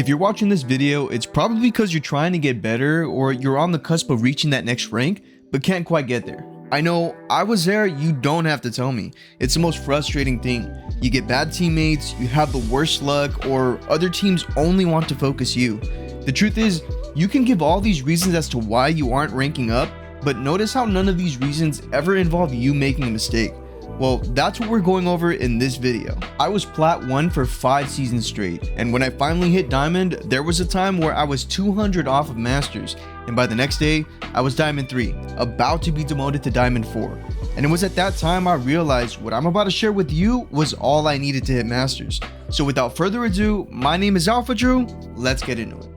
If you're watching this video, it's probably because you're trying to get better or you're on the cusp of reaching that next rank, but can't quite get there. I know, I was there, you don't have to tell me. It's the most frustrating thing. You get bad teammates, you have the worst luck, or other teams only want to focus you. The truth is, you can give all these reasons as to why you aren't ranking up, but notice how none of these reasons ever involve you making a mistake. Well, that's what we're going over in this video. I was Plat 1 for 5 seasons straight, and when I finally hit Diamond, there was a time where I was 200 off of Masters, and by the next day, I was Diamond 3, about to be demoted to Diamond 4. And it was at that time I realized what I'm about to share with you was all I needed to hit Masters. So without further ado, my name is Alpha Drew, let's get into it.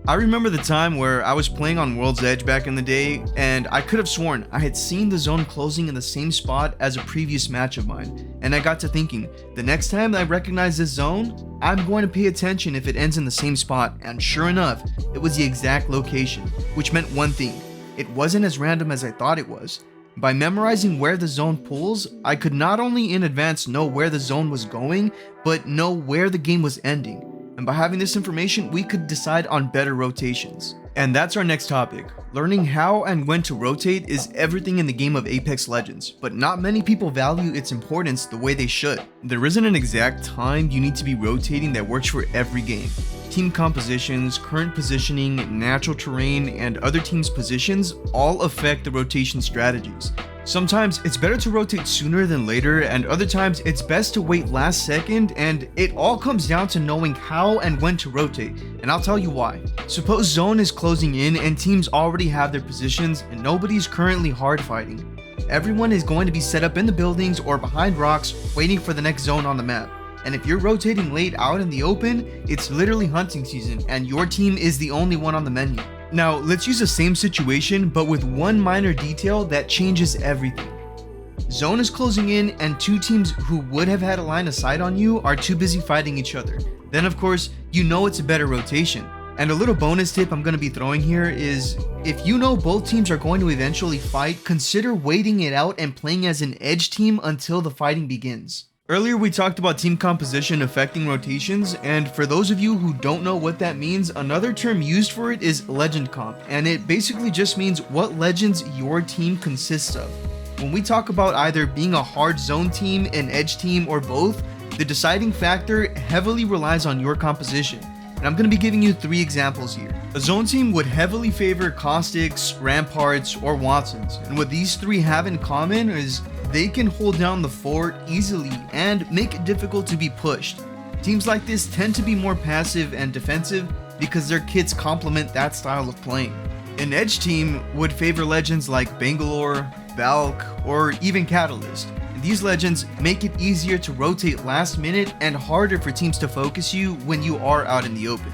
I remember the time where I was playing on World's Edge back in the day, and I could have sworn I had seen the zone closing in the same spot as a previous match of mine, and I got to thinking, the next time I recognize this zone, I'm going to pay attention if it ends in the same spot, and sure enough, it was the exact location, which meant one thing, it wasn't as random as I thought it was. By memorizing where the zone pulls, I could not only in advance know where the zone was going, but know where the game was ending. And by having this information, we could decide on better rotations. And that's our next topic. Learning how and when to rotate is everything in the game of Apex Legends, but not many people value its importance the way they should. There isn't an exact time you need to be rotating that works for every game. Team compositions, current positioning, natural terrain, and other teams' positions all affect the rotation strategies. Sometimes it's better to rotate sooner than later, and other times it's best to wait last second, and it all comes down to knowing how and when to rotate, and I'll tell you why. Suppose zone is closing in and teams already have their positions and nobody's currently hard fighting. Everyone is going to be set up in the buildings or behind rocks waiting for the next zone on the map. And if you're rotating late out in the open, it's literally hunting season and your team is the only one on the menu. Now, let's use the same situation, but with one minor detail that changes everything. Zone is closing in and two teams who would have had a line of sight on you are too busy fighting each other. Then of course, you know it's a better rotation. And a little bonus tip I'm going to be throwing here is, if you know both teams are going to eventually fight, consider waiting it out and playing as an edge team until the fighting begins. Earlier we talked about team composition affecting rotations, and for those of you who don't know what that means, another term used for it is legend comp, and it basically just means what legends your team consists of. When we talk about either being a hard zone team, an edge team, or both, the deciding factor heavily relies on your composition. And I'm going to be giving you 3 examples here. A zone team would heavily favor Caustics, Ramparts, or Watsons, and what these 3 have in common is they can hold down the fort easily and make it difficult to be pushed. Teams like this tend to be more passive and defensive because their kits complement that style of playing. An edge team would favor legends like Bangalore, Valk, or even Catalyst. These legends make it easier to rotate last minute and harder for teams to focus you when you are out in the open.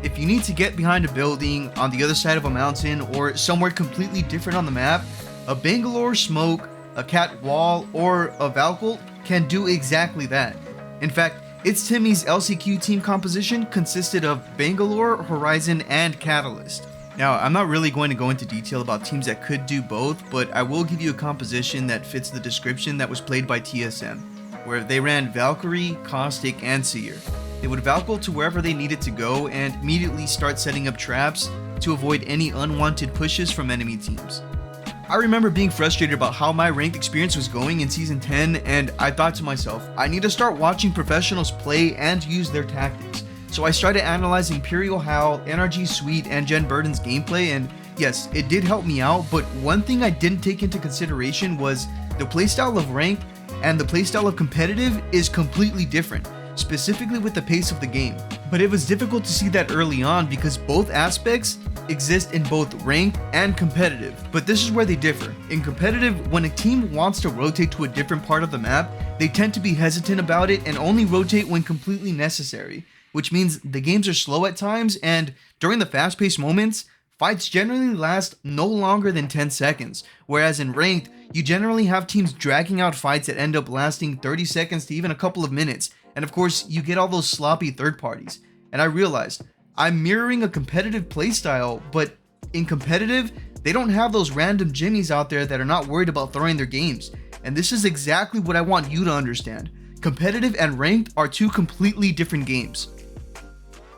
If you need to get behind a building, on the other side of a mountain, or somewhere completely different on the map, a Bangalore smoke, a cat wall, or a Valkyl can do exactly that. In fact, It's Timmy's LCQ team composition consisted of Bangalore, Horizon, and Catalyst. Now, I'm not really going to go into detail about teams that could do both, but I will give you a composition that fits the description that was played by TSM, where they ran Valkyrie, Caustic, and Seer. They would Valkyl to wherever they needed to go and immediately start setting up traps to avoid any unwanted pushes from enemy teams. I remember being frustrated about how my ranked experience was going in Season 10, and I thought to myself, I need to start watching professionals play and use their tactics. So I started analyzing Imperial Howl, NRG Sweet, and Jen Burden's gameplay, and yes, it did help me out, but one thing I didn't take into consideration was the playstyle of ranked and the playstyle of competitive is completely different, specifically with the pace of the game. But it was difficult to see that early on because both aspects exist in both ranked and competitive, but this is where they differ. In competitive, when a team wants to rotate to a different part of the map, they tend to be hesitant about it and only rotate when completely necessary, which means the games are slow at times, and during the fast-paced moments, fights generally last no longer than 10 seconds, whereas in ranked, you generally have teams dragging out fights that end up lasting 30 seconds to even a couple of minutes, and of course, you get all those sloppy third parties. And I realized, I'm mirroring a competitive playstyle, but in competitive, they don't have those random jimmies out there that are not worried about throwing their games. And this is exactly what I want you to understand. Competitive and ranked are two completely different games.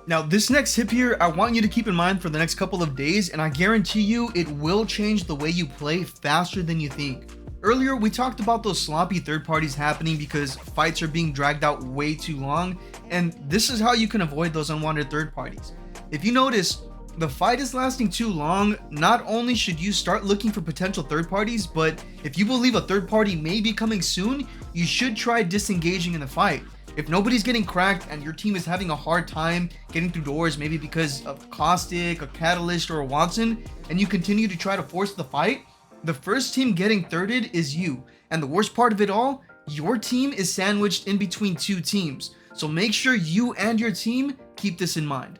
Now, this next tip here, I want you to keep in mind for the next couple of days, and I guarantee you it will change the way you play faster than you think. Earlier, we talked about those sloppy third parties happening because fights are being dragged out way too long, and this is how you can avoid those unwanted third parties. If you notice, the fight is lasting too long, not only should you start looking for potential third parties, but if you believe a third party may be coming soon, you should try disengaging in the fight. If nobody's getting cracked and your team is having a hard time getting through doors, maybe because of Caustic, a Catalyst, or a Watson, and you continue to try to force the fight, the first team getting thirded is you. And the worst part of it all, your team is sandwiched in between two teams. So make sure you and your team keep this in mind.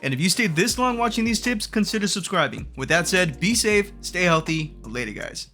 And if you stayed this long watching these tips, consider subscribing. With that said, be safe, stay healthy. Later, guys.